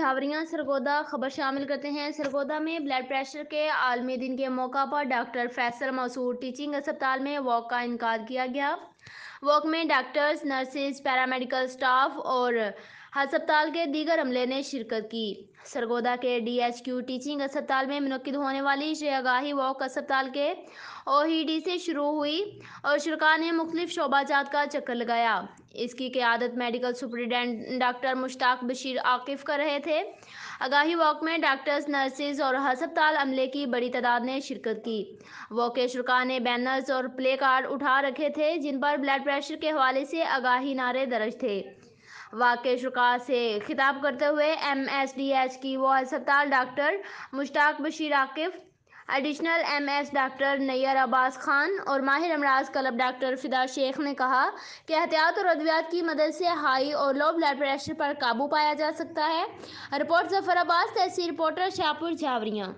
جھاوریاں سرگودا خبر شامل کرتے ہیں۔ سرگودا میں بلڈ پریشر کے عالمی دن کے موقع پر ڈاکٹر فیصل مسعود ٹیچنگ اسپتال میں واک کا انعقاد کیا گیا۔ واک میں ڈاکٹرز، نرسز، پیرامیڈیکل سٹاف اور ہسپتال کے دیگر عملے نے شرکت کی۔ سرگودا کے ڈی ایچ کیو ٹیچنگ اسپتال میں منعقد ہونے والی یہ آگاہی واک اسپتال کے او ای ڈی سے شروع ہوئی اور شرکاء نے مختلف شعبہ جات کا چکر لگایا۔ اس کی قیادت medical superintendent doctor Mushtaq Bashir Aqif کر رہے تھے۔ آگاہی واک میں ڈاکٹرز، نرسز اور ہسپتال عملے کی بڑی تعداد نے شرکت کی۔ واک کے شرکاء نے بینرز اور پلے کارڈ اٹھا رکھے تھے جن پر بلڈ پریشر کے حوالے سے آگاہی نعرے درج تھے۔ واک کے شرکاء سے خطاب کرتے ہوئے ایم ایس ڈی ایچ کی وہ ہسپتال doctor Mushtaq Bashir Aqif, additional M S doctor Nayyar Abbas Khan اور ماہر امراض قلب ڈاکٹر فدا شیخ نے کہا کہ احتیاط اور ادویات کی مدد سے ہائی اور لو بلڈ پریشر پر قابو پایا جا سکتا ہے۔ رپورٹ ظفر عباس، تحصیل رپورٹر، شاہپور، جھاوریاں۔